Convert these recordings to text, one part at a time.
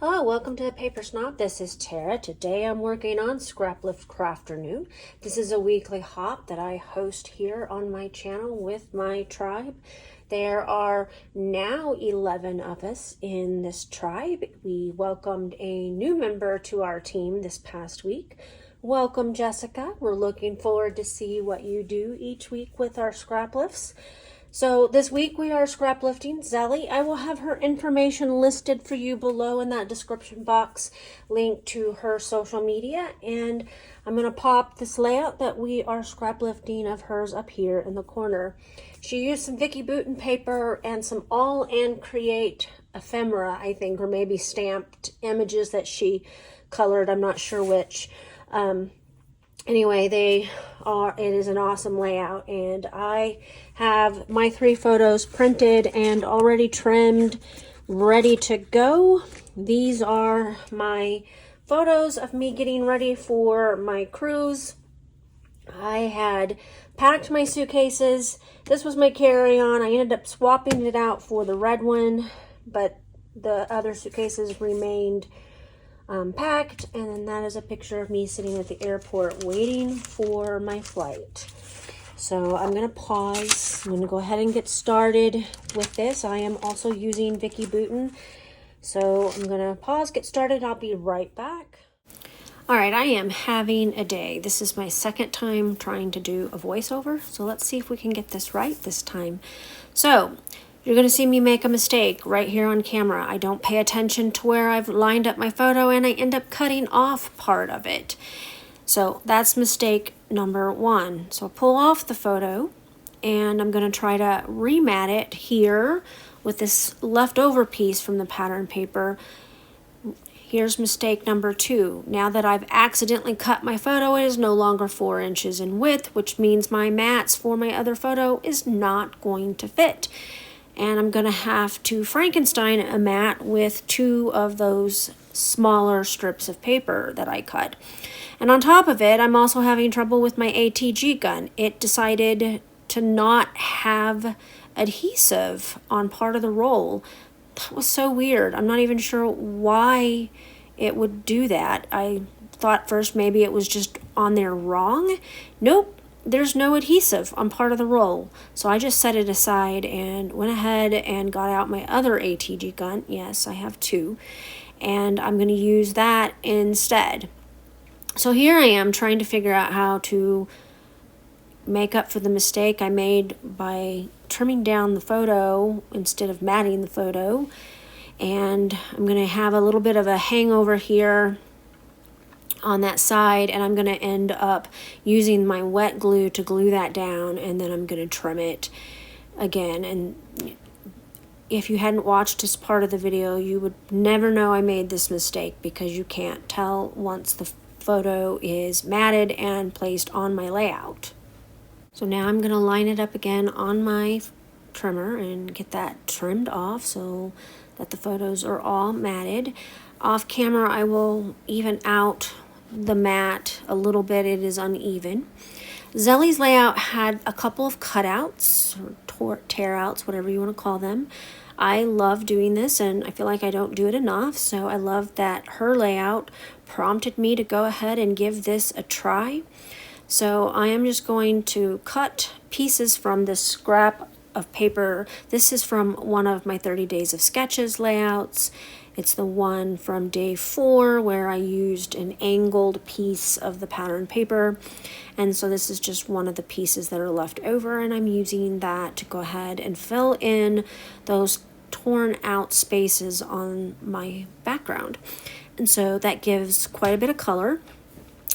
Hello, welcome to the Paper Snob. This is Tara. Today I'm working on Scraplift Crafternoon. This is a weekly hop that I host here on my channel with my tribe. There are now 11 of us in this tribe. We welcomed a new member to our team this past week. Welcome, Jessica. We're looking forward to see what you do each week with our scrap lifts. So this week we are scrap lifting Zelly. I will have her information listed for you below in that description box, link to her social media, and I'm going to pop this layout that we are scrap lifting of hers up here in the corner. She used some Vicky Bouton paper and some All and Create ephemera, I think, or maybe stamped images that she colored. I'm not sure which. Anyway, it is an awesome layout, and I have my 3 photos printed and already trimmed, ready to go. These are my photos of me getting ready for my cruise. I had packed my suitcases. This was my carry-on. I ended up swapping it out for the red one, but the other suitcases remained packed, and then that is a picture of me sitting at the airport waiting for my flight. So I'm going to pause. I'm going to go ahead and get started with this. I am also using Vicky Bouton. So I'm going to pause, get started. I'll be right back. All right, I am having a day. This is my second time trying to do a voiceover. So let's see if we can get this right this time. So you're going to see me make a mistake right here on camera. I don't pay attention to where I've lined up my photo, and I end up cutting off part of it. So that's mistake number 1. So pull off the photo, and I'm going to try to remat it here with this leftover piece from the pattern paper. Here's mistake number 2. Now that I've accidentally cut my photo, it is no longer 4 inches in width, which means my mats for my other photo is not going to fit. And I'm going to have to Frankenstein a mat with 2 of those smaller strips of paper that I cut. And on top of it, I'm also having trouble with my ATG gun. It decided to not have adhesive on part of the roll. That was so weird. I'm not even sure why it would do that. I thought first maybe it was just on there wrong. Nope. There's no adhesive on part of the roll. So I just set it aside and went ahead and got out my other ATG gun. Yes, I have 2. And I'm going to use that instead. So here I am trying to figure out how to make up for the mistake I made by trimming down the photo instead of matting the photo. And I'm going to have a little bit of a hangover here on that side, and I'm going to end up using my wet glue to glue that down, and then I'm going to trim it again. And if you hadn't watched this part of the video, you would never know I made this mistake, because you can't tell once the photo is matted and placed on my layout. So now I'm going to line it up again on my trimmer and get that trimmed off so that the photos are all matted. Off camera, I will even out the mat a little bit. It is uneven. Zelly's layout had a couple of cutouts or tear outs, whatever you want to call them. I love doing this, and I feel like I don't do it enough, so I love that her layout prompted me to go ahead and give this a try. So I am just going to cut pieces from this scrap of paper. This is from one of my 30 Days of Sketches layouts. It's the one from day 4 where I used an angled piece of the pattern paper. And so this is just one of the pieces that are left over, and I'm using that to go ahead and fill in those torn out spaces on my background. And so that gives quite a bit of color.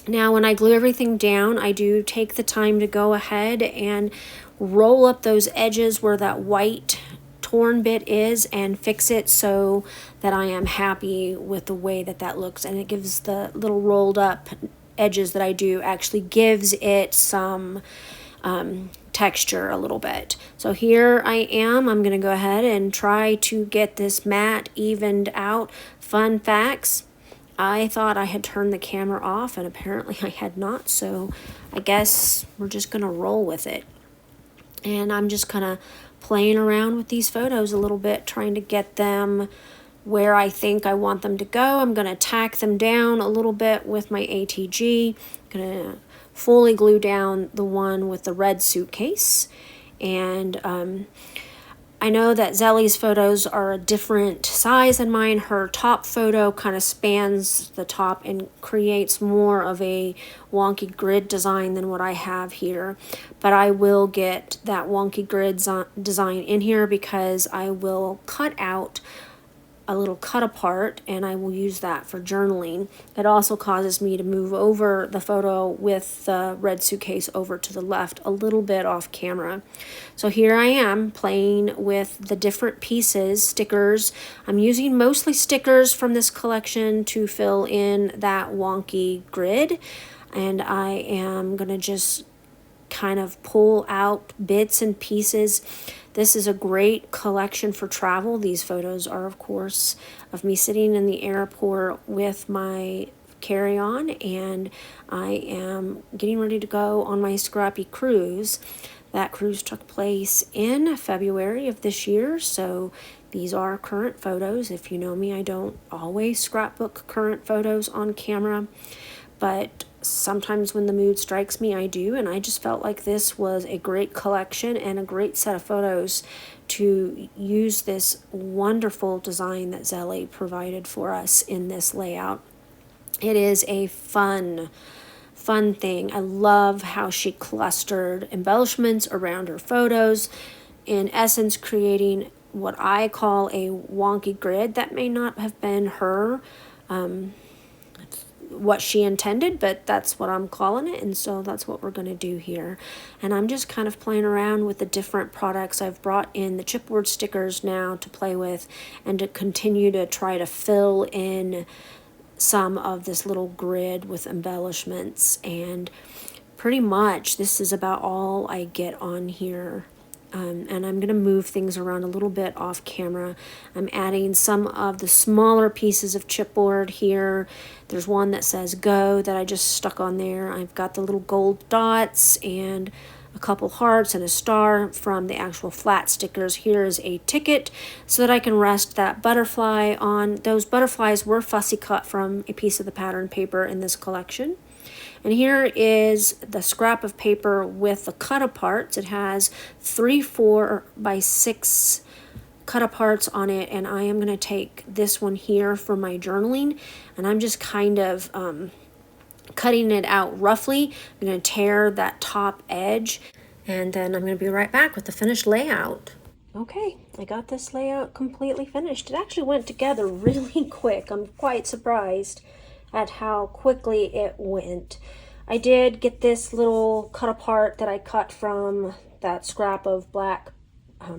Now when I glue everything down, I do take the time to go ahead and roll up those edges where that white torn bit is and fix it so that I am happy with the way that that looks. And it gives the little rolled up edges that I do actually gives it some texture a little bit. So here I am. I'm going to go ahead and try to get this mat evened out. Fun facts. I thought I had turned the camera off, and apparently I had not, so I guess we're just going to roll with it. And I'm just kind of playing around with these photos a little bit, trying to get them where I think I want them to go. I'm going to tack them down a little bit with my ATG. I'm going to fully glue down the one with the red suitcase. And I know that Zelly's photos are a different size than mine. Her top photo kind of spans the top and creates more of a wonky grid design than what I have here. But I will get that wonky grid design in here because I will cut out a little cut apart, and I will use that for journaling. It also causes me to move over the photo with the red suitcase over to the left a little bit off camera. So here I am playing with the different pieces, stickers. I'm using mostly stickers from this collection to fill in that wonky grid, and I am gonna just kind of pull out bits and pieces. This is a great collection for travel. These photos are, of course, of me sitting in the airport with my carry-on, and I am getting ready to go on my scrappy cruise. That cruise took place in February of this year, so these are current photos. If you know me, I don't always scrapbook current photos on camera, but sometimes when the mood strikes me, I do, and I just felt like this was a great collection and a great set of photos to use this wonderful design that Zelly provided for us in this layout. It is a fun thing. I love how she clustered embellishments around her photos, in essence creating what I call a wonky grid. That may not have been her what she intended, but that's what I'm calling it, and so that's what we're going to do here. And I'm just kind of playing around with the different products. I've brought in the chipboard stickers now to play with and to continue to try to fill in some of this little grid with embellishments, and pretty much this is about all I get on here. And I'm going to move things around a little bit off camera. I'm adding some of the smaller pieces of chipboard here. There's one that says go that I just stuck on there. I've got the little gold dots and a couple hearts and a star from the actual flat stickers. Here is a ticket so that I can rest that butterfly on. Those butterflies were fussy cut from a piece of the pattern paper in this collection. And here is the scrap of paper with the cut aparts. It has 3 4x6 cut aparts on it, and I am going to take this one here for my journaling, and I'm just kind of cutting it out roughly. I'm going to tear that top edge, and then I'm going to be right back with the finished layout. Okay, I got this layout completely finished. It actually went together really quick. I'm quite surprised at how quickly it went. I did get this little cut apart that I cut from that scrap of black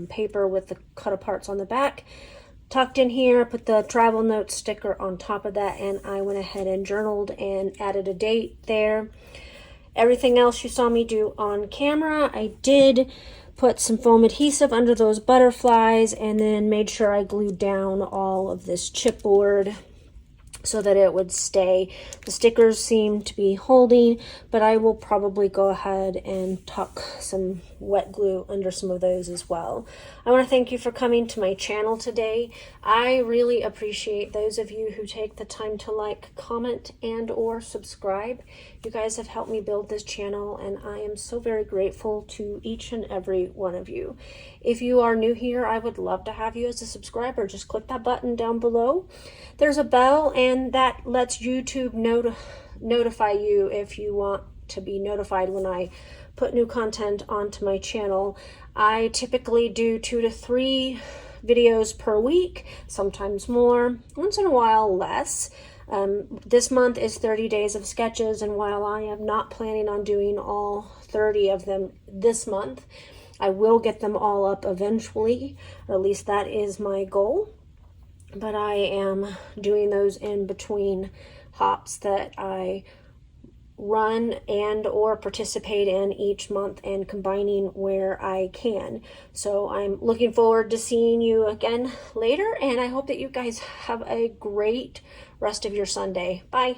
paper with the cut aparts on the back, tucked in here, put the travel note sticker on top of that, and I went ahead and journaled and added a date there. Everything else you saw me do on camera, I did put some foam adhesive under those butterflies and then made sure I glued down all of this chipboard so that it would stay. The stickers seem to be holding, but I will probably go ahead and tuck some wet glue under some of those as well. I want to thank you for coming to my channel today. I really appreciate those of you who take the time to like, comment, and or subscribe. You guys have helped me build this channel, and I am so very grateful to each and every one of you. If you are new here, I would love to have you as a subscriber. Just click that button down below. There's a bell, and that lets YouTube notify you if you want to be notified when I put new content onto my channel. I typically do 2 to 3 videos per week, sometimes more, once in a while less. This month is 30 days of sketches, and while I am not planning on doing all 30 of them this month, I will get them all up eventually, or at least that is my goal. But I am doing those in between hops that I run and or participate in each month, and combining where I can. So I'm looking forward to seeing you again later, and I hope that you guys have a great rest of your Sunday. Bye.